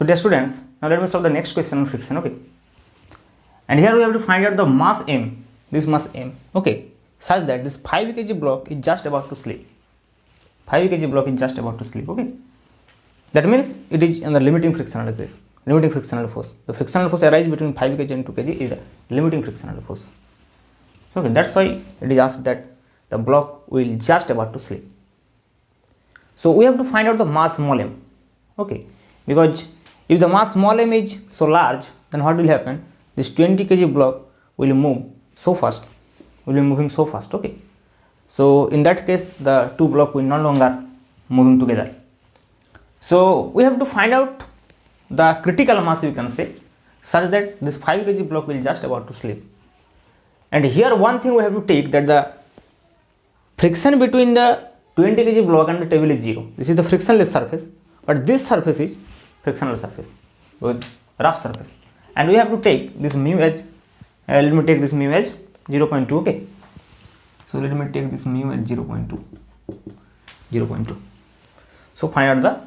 So dear students, now let me solve the next question on friction. Okay, and here we have to find out the mass m, this mass m, okay, such that this 5 kg block is just about to slip. 5 kg block is just about to slip. Okay, that means it is in the limiting frictional case, limiting frictional force. The frictional force arises between 5 kg and 2 kg is the limiting frictional force. Okay, that's why it is asked that the block will just about to slip. So we have to find out the mass small m. Okay, because if the mass small m is so large, then what will happen? This 20 kg block will move so fast, will be moving so fast. Okay, so in that case the two blocks will no longer moving together. So we have to find out the critical mass, you can say, such that this 5 kg block will just about to slip. And here one thing we have to take, that the friction between the 20 kg block and the table is 0. This is the frictionless surface, but this surface is frictional surface with rough surface, and we have to take this mu as let me take this mu as 0.2. okay, so let me take this mu as 0.2. So find out the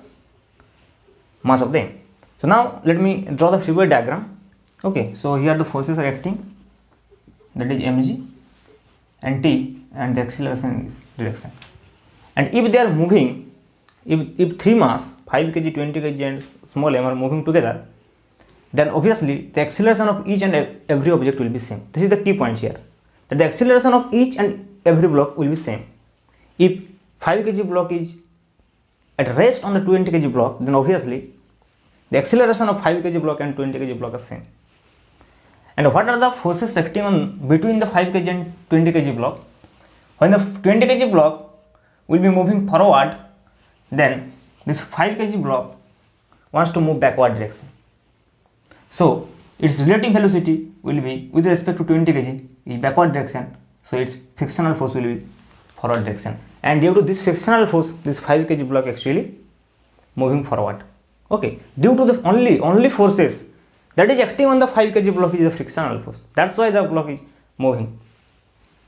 mass of them. So now let me draw the figure diagram. Okay, so here the forces are acting, that is mg and t, and the acceleration is direction. And if they are moving, if three mass 5 kg, 20 kg and small m are moving together, then obviously the acceleration of each and every object will be same. This is the key point here, that the acceleration of each and every block will be same. If 5 kg block is at rest on the 20 kg block, then obviously the acceleration of 5 kg block and 20 kg block are same. And what are the forces acting on between the 5 kg and 20 kg block? When the 20 kg block will be moving forward, then this 5 kg block wants to move backward direction. So its relative velocity will be with respect to 20 kg is backward direction, so its frictional force will be forward direction. And due to this frictional force, this 5 kg block actually moving forward. Okay, due to the only forces that is acting on the 5 kg block is the frictional force. That's why the block is moving.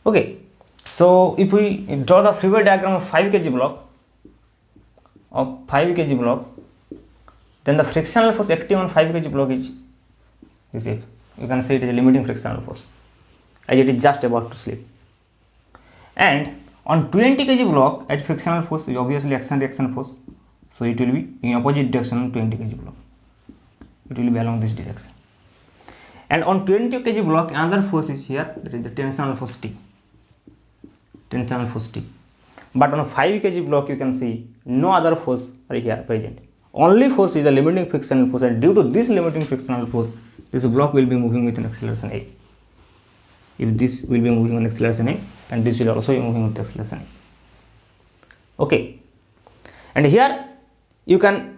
Okay, so if we draw the figure diagram of 5 kg block, then the frictional force acting on 5 kg block is this. If you can say it is a limiting frictional force, as it is just about to slip. And on 20 kg block, as frictional force is obviously action reaction force, so it will be in opposite direction on 20 kg block. It will be along this direction. And on 20 kg block, another force is here, that is the tensional force T. Tensional force T. But on a 5 kg block, you can see no other force are here present. Only force is the limiting frictional force, and due to this limiting frictional force, this block will be moving with an acceleration a. If this will be moving on acceleration a, and this will also be moving with acceleration a. Okay, and here you can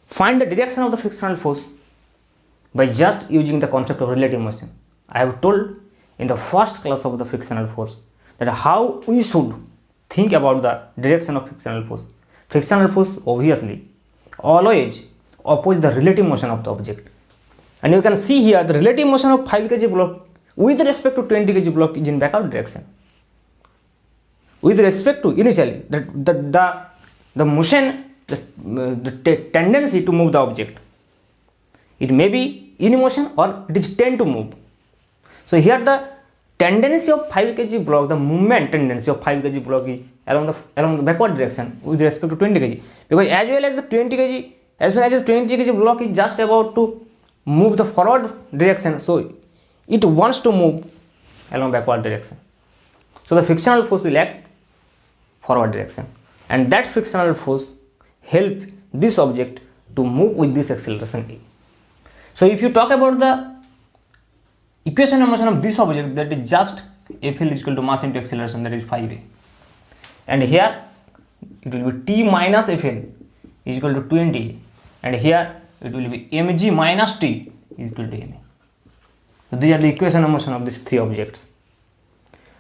find the direction of the frictional force by just using the concept of relative motion. I have told in the first class of the frictional force that how we should think about the direction of frictional force. Frictional force obviously always oppose the relative motion of the object, and you can see here the relative motion of 5 kg block with respect to 20 kg block is in backward direction. With respect to initially the motion, the tendency to move the object, it may be in motion or it is tend to move. So here the tendency of 5 kg block, the movement tendency of 5 kg block is along the backward direction with respect to 20 kg, because as well as the 20 kg, as soon as the 20 kg block is just about to move the forward direction, so it wants to move along backward direction. So the frictional force will act forward direction, and that frictional force help this object to move with this acceleration a. So if you talk about the equation of motion of this object, that is just Fl is equal to mass into acceleration, that is 5a, and here it will be T minus Fl is equal to 20, and here it will be mg minus T is equal to ma. So these are the equation of motion of these three objects.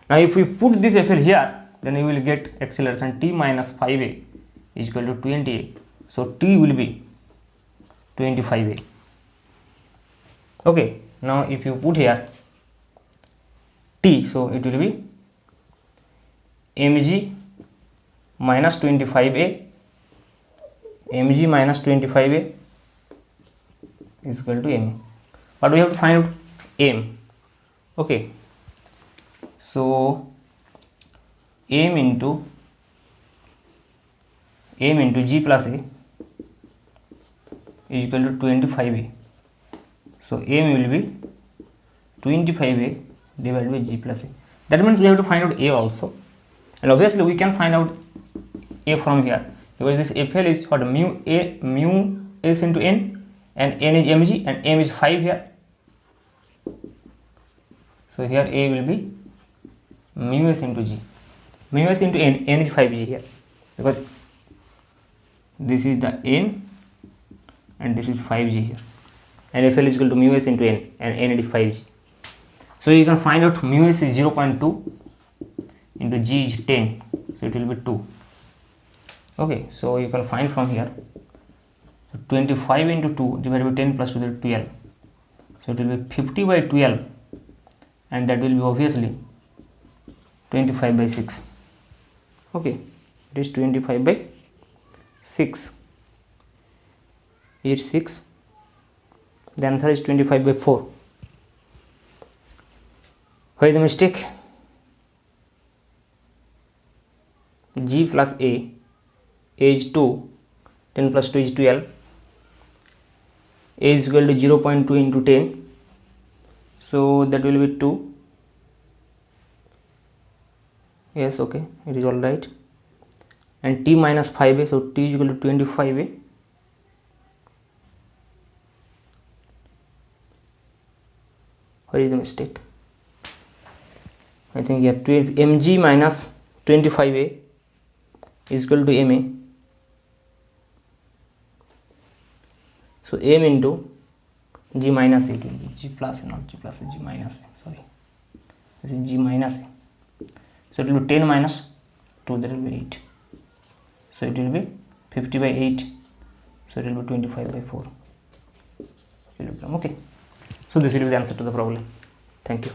Now if we put this Fl here, then you will get acceleration T minus 5a is equal to 20a, so T will be 25a. Okay, now if you put here T, so it will be mg minus 25a, mg minus 25a is equal to ma. But we have to find out m. Okay, so m into g plus a is equal to 25a. So m will be 25a divided by g plus a. That means we have to find out a also, and obviously we can find out a from here, because this FL is what, mu s into n, and n is mg, and m is 5 here. So here a will be mu s into g, mu s into n, n is 5g here, because this is the n and this is 5g here, and FL is equal to mu s into n, and n is 5g. So you can find out mu s is 0.2 into g is 10, so it will be 2. Okay, so you can find from here, so 25 into 2 divided by 10 plus 2, that is 12. So it will be 50 by 12, and that will be obviously 25 by 6. Okay, it is 25 by 6. Here 6. The answer is 25 by 4. Where is the mistake? G plus a is 2, 10 plus 2 is 12, a is equal to 0.2 into 10, so that will be 2. Yes, okay, it is all right. And t minus 5a, so t is equal to 25a. Where is the mistake? I think here mg minus 25a is equal to ma. So m into g minus a, it will be g plus a, not g plus a, g minus a, sorry, this is g minus a. So it will be 10 minus 2, that will be 8. So it will be 50 by 8, so it will be 25 by 4 kilogram. Okay, so this will be the answer to the problem. Thank you.